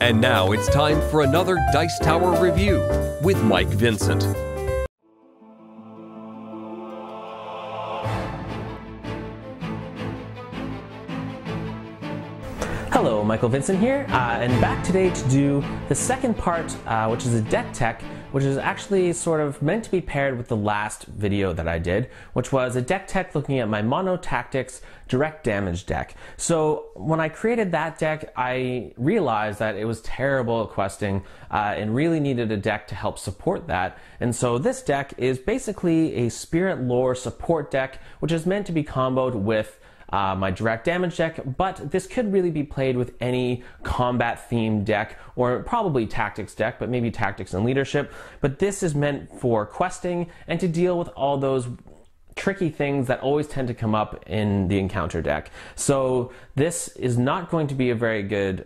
And now it's time for another Dice Tower review with Mike Vincent. Hello, Michael Vincent here, and back today to do the second part, which is a deck tech, which is actually sort of meant to be paired with the last video that I did, which was a deck tech looking at my Mono Tactics direct damage deck. So when I created that deck, I realized that it was terrible at questing and really needed a deck to help support that. And so this deck is basically a Spirit Lore support deck, which is meant to be comboed with my direct damage deck, but this could really be played with any combat themed deck, or probably tactics deck, but maybe tactics and leadership. But this is meant for questing and to deal with all those tricky things that always tend to come up in the encounter deck. So this is not going to be a very good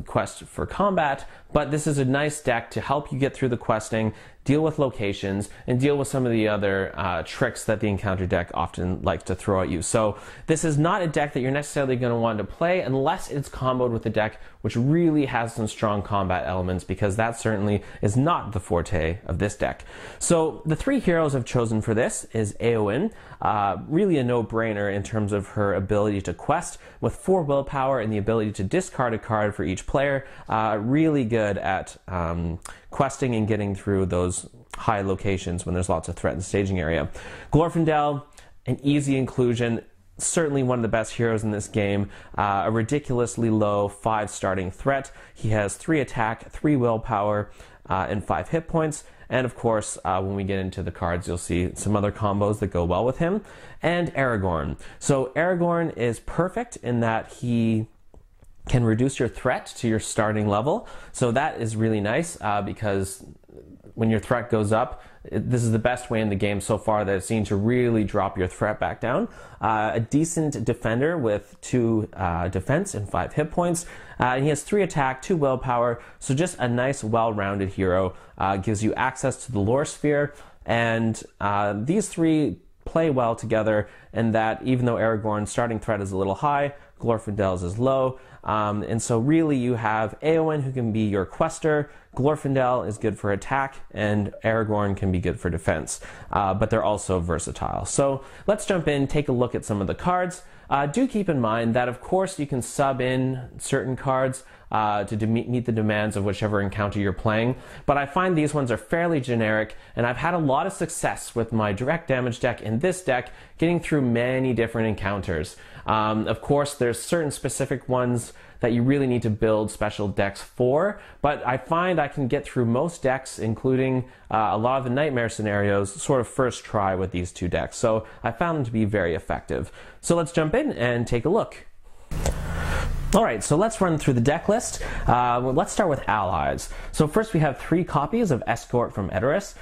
quest for combat, but this is a nice deck to help you get through the questing, deal with locations, and deal with some of the other tricks that the encounter deck often likes to throw at you. So this is not a deck that you're necessarily going to want to play unless it's comboed with a deck which really has some strong combat elements, because that certainly is not the forte of this deck. So the three heroes I've chosen for this is Arwen, really a no-brainer in terms of her ability to quest, with 4 willpower and the ability to discard a card for each player. Really good at questing and getting through those high locations when there's lots of threat in the staging area. Glorfindel, an easy inclusion, certainly one of the best heroes in this game, a ridiculously low 5 starting threat. He has 3 attack, 3 willpower, and 5 hit points. And of course, when we get into the cards, you'll see some other combos that go well with him. And Aragorn. So Aragorn is perfect in that he can reduce your threat to your starting level. So that is really nice because when your threat goes up, this is the best way in the game so far that I've seen to really drop your threat back down. A decent defender with 2 defense and 5 hit points. And he has 3 attack, 2 willpower, so just a nice well-rounded hero. Gives you access to the lore sphere, and these 3 play well together in that even though Aragorn's starting threat is a little high, Glorfindel's is low. And so really you have Arwen, who can be your quester, Glorfindel is good for attack, and Aragorn can be good for defense. But they're also versatile. So let's jump in, take a look at some of the cards. Do keep in mind that of course you can sub in certain cards to meet the demands of whichever encounter you're playing, but I find these ones are fairly generic, and I've had a lot of success with my direct damage deck in this deck getting through many different encounters. Of course there's certain specific ones that you really need to build special decks for, but I find I can get through most decks, including a lot of the nightmare scenarios, sort of first try with these 2 decks. So I found them to be very effective. So let's jump in and take a look. Alright, so let's run through the deck list. Let's start with allies. So first we have 3 copies of Escort from Edoras.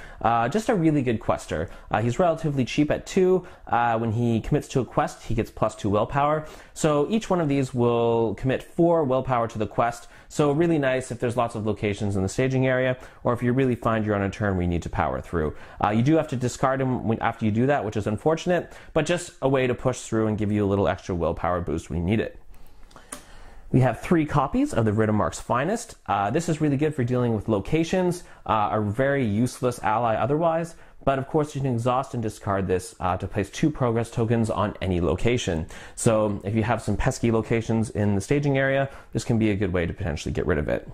Just a really good quester. He's relatively cheap at 2. When he commits to a quest, he gets +2 willpower. So each one of these will commit 4 willpower to the quest. So really nice if there's lots of locations in the staging area, or if you really find you're on a turn where you need to power through. You do have to discard him after you do that, which is unfortunate, but just a way to push through and give you a little extra willpower boost when you need it. We have 3 copies of the Riddermark's Finest. This is really good for dealing with locations, a very useless ally otherwise, but of course you can exhaust and discard this to place 2 progress tokens on any location. So if you have some pesky locations in the staging area, this can be a good way to potentially get rid of it.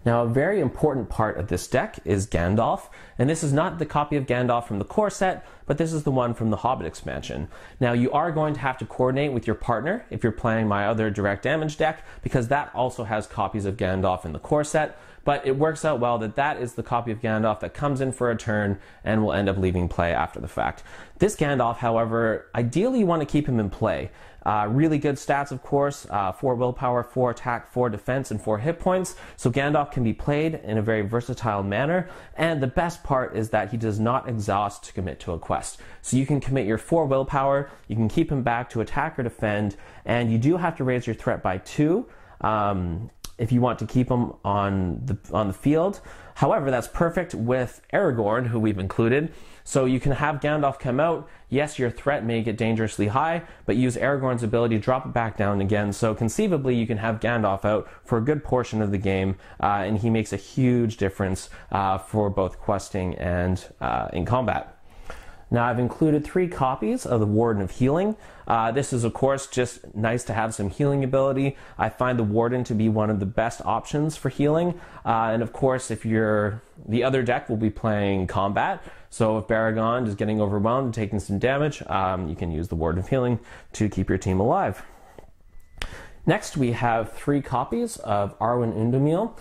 Now, a very important part of this deck is Gandalf, and this is not the copy of Gandalf from the core set, but this is the one from the Hobbit expansion. Now, you are going to have to coordinate with your partner if you're playing my other direct damage deck, because that also has copies of Gandalf in the core set, but it works out well that that is the copy of Gandalf that comes in for a turn and will end up leaving play after the fact. This Gandalf, however, ideally you want to keep him in play. Really good stats, of course, 4 willpower, 4 attack, 4 defense, and 4 hit points. So Gandalf can be played in a very versatile manner. And the best part is that he does not exhaust to commit to a quest. So you can commit your 4 willpower, you can keep him back to attack or defend, and you do have to raise your threat by 2. if you want to keep him on the field. However, that's perfect with Aragorn, who we've included. So you can have Gandalf come out. Yes, your threat may get dangerously high, but use Aragorn's ability to drop it back down again. So conceivably, you can have Gandalf out for a good portion of the game, and he makes a huge difference for both questing and in combat. Now, I've included 3 copies of the Warden of Healing. This is, of course, just nice to have some healing ability. I find the Warden to be one of the best options for healing. And of course, if the other deck will be playing combat, so if Aragorn is getting overwhelmed and taking some damage, you can use the Warden of Healing to keep your team alive. Next, we have 3 copies of Arwen Undamil.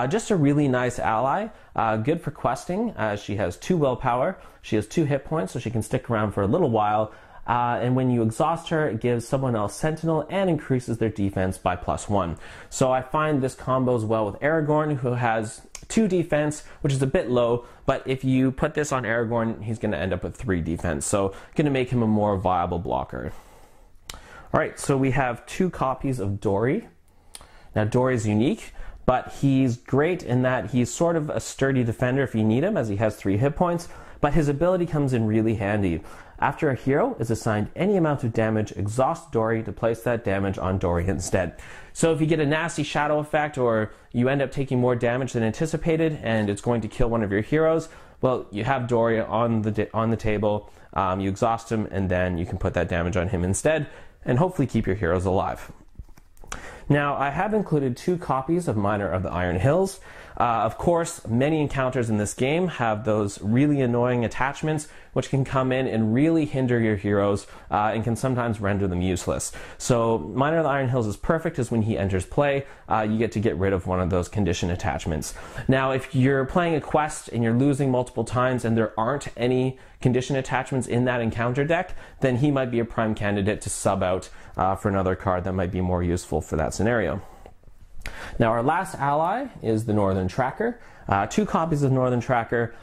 Just a really nice ally, good for questing. She has 2 willpower, she has 2 hit points, so she can stick around for a little while. And when you exhaust her, it gives someone else Sentinel and increases their defense by +1. So I find this combos well with Aragorn, who has 2 defense, which is a bit low, but if you put this on Aragorn, he's going to end up with 3 defense, so going to make him a more viable blocker. All right, so we have 2 copies of Dori. Now, Dori's unique, but he's great in that he's sort of a sturdy defender if you need him, as he has 3 hit points, but his ability comes in really handy. After a hero is assigned any amount of damage, exhaust Dori to place that damage on Dori instead. So if you get a nasty shadow effect, or you end up taking more damage than anticipated and it's going to kill one of your heroes, well, you have Dori on the table, you exhaust him, and then you can put that damage on him instead, and hopefully keep your heroes alive. Now, I have included 2 copies of Miner of the Iron Hills. Of course, many encounters in this game have those really annoying attachments which can come in and really hinder your heroes and can sometimes render them useless. So Miner of the Iron Hills is perfect, as when he enters play, you get to get rid of one of those condition attachments. Now, if you're playing a quest and you're losing multiple times and there aren't any condition attachments in that encounter deck, then he might be a prime candidate to sub out for another card that might be more useful for that scenario. Now, our last ally is the Northern Tracker. 2 copies of Northern Tracker.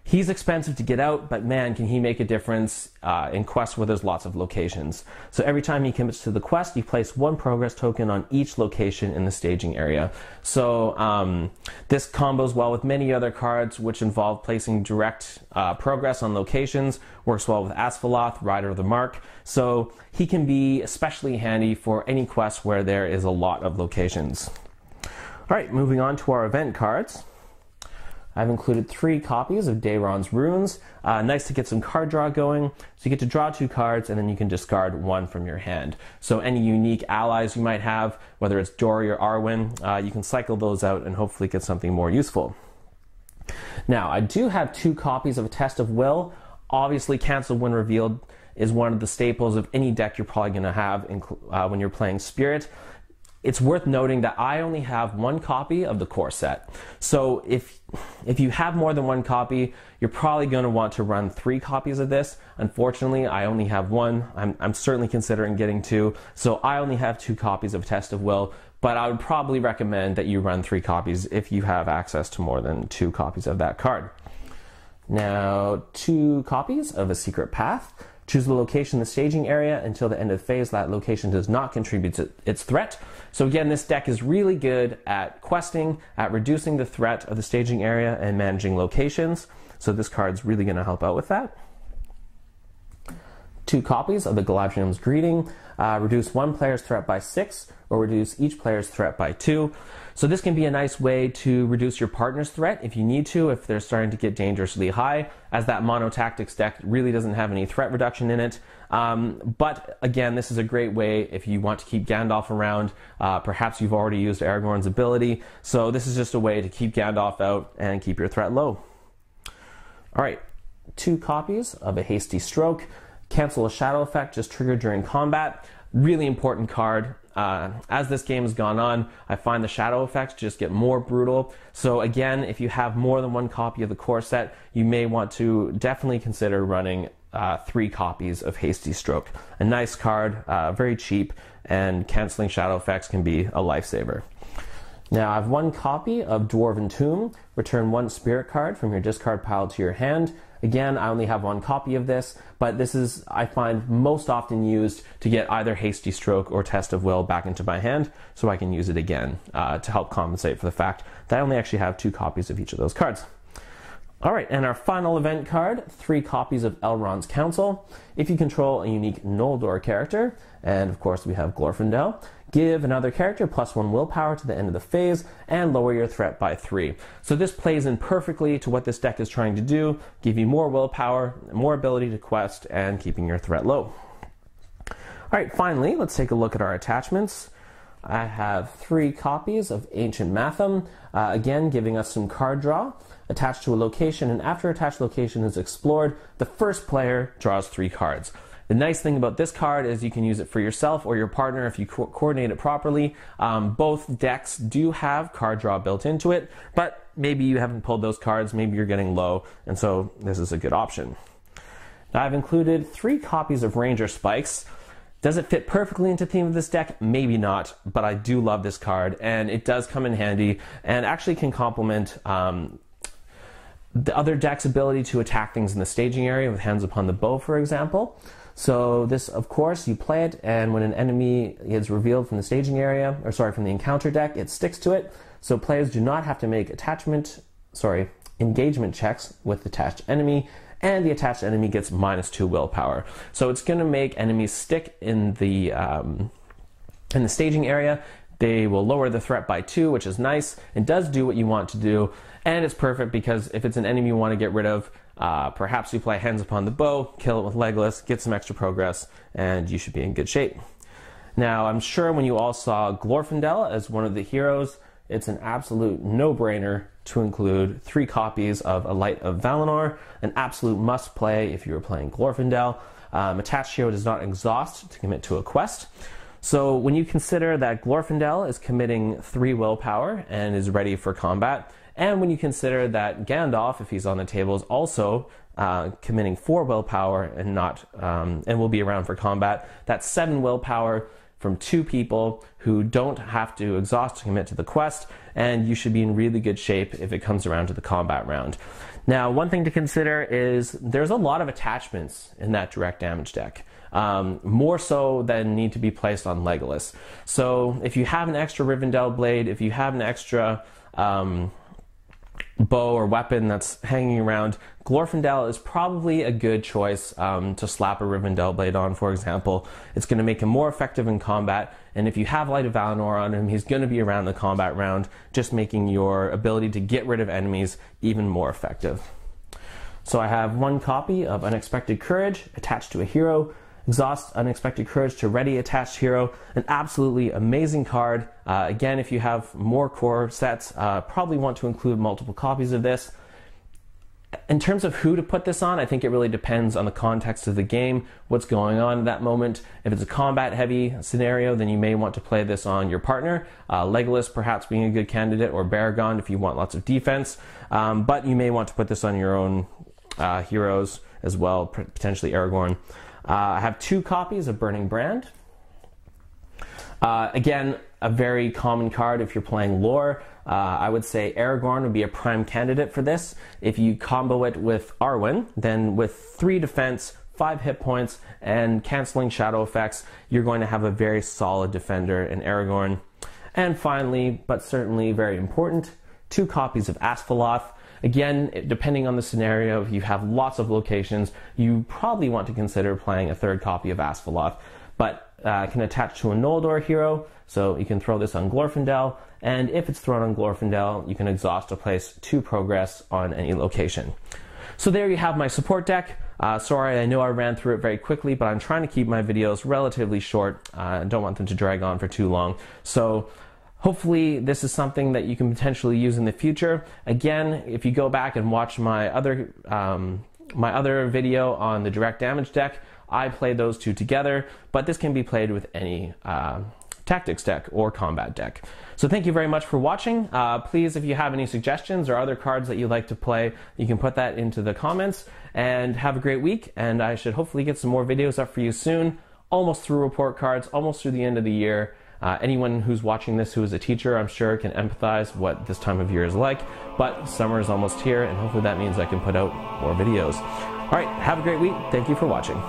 He's expensive to get out, but man, can he make a difference in quests where there's lots of locations. So every time he commits to the quest, you place 1 progress token on each location in the staging area. So this combos well with many other cards which involve placing direct progress on locations, works well with Asphalloth, Rider of the Mark. So he can be especially handy for any quest where there is a lot of locations. All right, moving on to our event cards. I've included 3 copies of Daeron's Runes. Nice to get some card draw going. So you get to draw 2 cards, and then you can discard 1 from your hand. So any unique allies you might have, whether it's Dori or Arwen, you can cycle those out and hopefully get something more useful. Now, I do have 2 copies of A Test of Will. Obviously, Cancel when revealed is one of the staples of any deck you're probably going to have when you're playing Spirit. It's worth noting that I only have 1 copy of the core set. So if you have more than 1 copy, you're probably going to want to run 3 copies of this. Unfortunately, I only have 1. I'm certainly considering getting 2. So I only have 2 copies of Test of Will, but I would probably recommend that you run 3 copies if you have access to more than 2 copies of that card. Now, 2 copies of A Secret Path. Choose the location in the staging area. Until the end of the phase, that location does not contribute to its threat. So again, this deck is really good at questing, at reducing the threat of the staging area, and managing locations. So this card's really going to help out with that. 2 copies of the Galadriel's Greeting. Reduce 1 player's threat by 6, or reduce each player's threat by 2. So this can be a nice way to reduce your partner's threat if you need to, if they're starting to get dangerously high, as that mono tactics deck really doesn't have any threat reduction in it. But again, this is a great way if you want to keep Gandalf around. Perhaps you've already used Aragorn's ability, so this is just a way to keep Gandalf out and keep your threat low. All right, 2 copies of A Hasty Stroke. Cancel a shadow effect just triggered during combat. Really important card. As this game has gone on, I find the shadow effects just get more brutal. So again, if you have more than 1 copy of the core set, you may want to definitely consider running 3 copies of Hasty Stroke. A nice card, very cheap, and canceling shadow effects can be a lifesaver. Now I have one copy of Dwarven Tomb. Return one spirit card from your discard pile to your hand. Again, I only have one copy of this, but this is, I find, most often used to get either Hasty Stroke or Test of Will back into my hand, so I can use it again to help compensate for the fact that I only actually have 2 copies of each of those cards. Alright, and our final event card, 3 copies of Elrond's Council. If you control a unique Noldor character, and of course we have Glorfindel, give another character +1 willpower to the end of the phase, and lower your threat by 3. So this plays in perfectly to what this deck is trying to do, give you more willpower, more ability to quest, and keeping your threat low. Alright, finally, let's take a look at our attachments. I have 3 copies of Ancient Matham, again giving us some card draw, attached to a location, and after attached location is explored, the first player draws 3 cards. The nice thing about this card is you can use it for yourself or your partner if you coordinate it properly. Both decks do have card draw built into it, but maybe you haven't pulled those cards, maybe you're getting low, and so this is a good option. Now I've included 3 copies of Ranger Spikes. Does it fit perfectly into the theme of this deck? Maybe not, but I do love this card, and it does come in handy and actually can complement the other deck's ability to attack things in the staging area with Hands Upon the Bow, for example. So this, of course, you play it, and when an enemy is revealed from the staging area, or sorry, from the encounter deck, it sticks to it. So players do not have to make engagement checks with the attached enemy, and the attached enemy gets -2 willpower. So it's going to make enemies stick in the staging area. They will lower the threat by 2, which is nice. It does do what you want to do, and it's perfect because if it's an enemy you want to get rid of, perhaps you play Hands Upon the Bow, kill it with Legolas, get some extra progress, and you should be in good shape. Now, I'm sure when you all saw Glorfindel as one of the heroes, it's an absolute no-brainer to include 3 copies of A Light of Valinor, an absolute must-play if you were playing Glorfindel. Attached hero does not exhaust to commit to a quest. So when you consider that Glorfindel is committing 3 willpower and is ready for combat, and when you consider that Gandalf, if he's on the table, is also committing 4 willpower and will be around for combat, that's 7 willpower from 2 people who don't have to exhaust to commit to the quest, and you should be in really good shape if it comes around to the combat round. Now, one thing to consider is there's a lot of attachments in that direct damage deck. More so than need to be placed on Legolas. So if you have an extra Rivendell blade, if you have an extra bow or weapon that's hanging around, Glorfindel is probably a good choice to slap a Rivendell blade on, for example. It's going to make him more effective in combat, and if you have Light of Valinor on him, he's going to be around the combat round, just making your ability to get rid of enemies even more effective. So I have 1 copy of Unexpected Courage attached to a hero. Exhaust Unexpected Courage to ready attached hero. An absolutely amazing card. Again, if you have more core sets, probably want to include multiple copies of this. In terms of who to put this on, I think it really depends on the context of the game, what's going on at that moment. If it's a combat heavy scenario, then you may want to play this on your partner. Legolas perhaps being a good candidate, or Aragorn if you want lots of defense. But you may want to put this on your own heroes as well, potentially Aragorn. I have 2 copies of Burning Brand. Again, a very common card if you're playing lore. I would say Aragorn would be a prime candidate for this. If you combo it with Arwen, then with 3 defense, 5 hit points, and canceling shadow effects, you're going to have a very solid defender in Aragorn. And finally, but certainly very important, 2 copies of Asphalloth. Again, depending on the scenario, if you have lots of locations, you probably want to consider playing a 3rd copy of Asphalloth, but can attach to a Noldor hero, so you can throw this on Glorfindel, and if it's thrown on Glorfindel, you can exhaust to place 2 progress on any location. So there you have my support deck. Sorry, I know I ran through it very quickly, but I'm trying to keep my videos relatively short. I don't want them to drag on for too long. So hopefully this is something that you can potentially use in the future. Again, if you go back and watch my other video on the direct damage deck, I played those 2 together, but this can be played with any tactics deck or combat deck. So thank you very much for watching. Please, if you have any suggestions or other cards that you'd like to play, you can put that into the comments, and have a great week, and I should hopefully get some more videos up for you soon. Almost through report cards, almost through the end of the year. Anyone who's watching this who is a teacher, I'm sure, can empathize what this time of year is like, but summer is almost here, and hopefully that means I can put out more videos. All right, have a great week. Thank you for watching.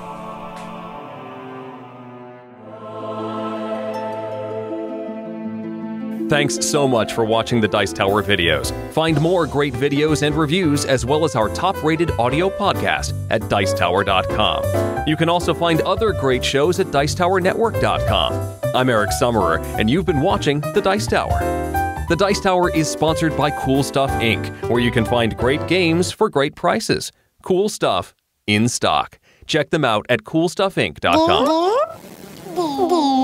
Thanks so much for watching the Dice Tower videos. Find more great videos and reviews, as well as our top-rated audio podcast at Dicetower.com. You can also find other great shows at Dicetowernetwork.com. I'm Eric Summerer, and you've been watching The Dice Tower. The Dice Tower is sponsored by Cool Stuff Inc., where you can find great games for great prices. Cool stuff in stock. Check them out at CoolStuffInc.com.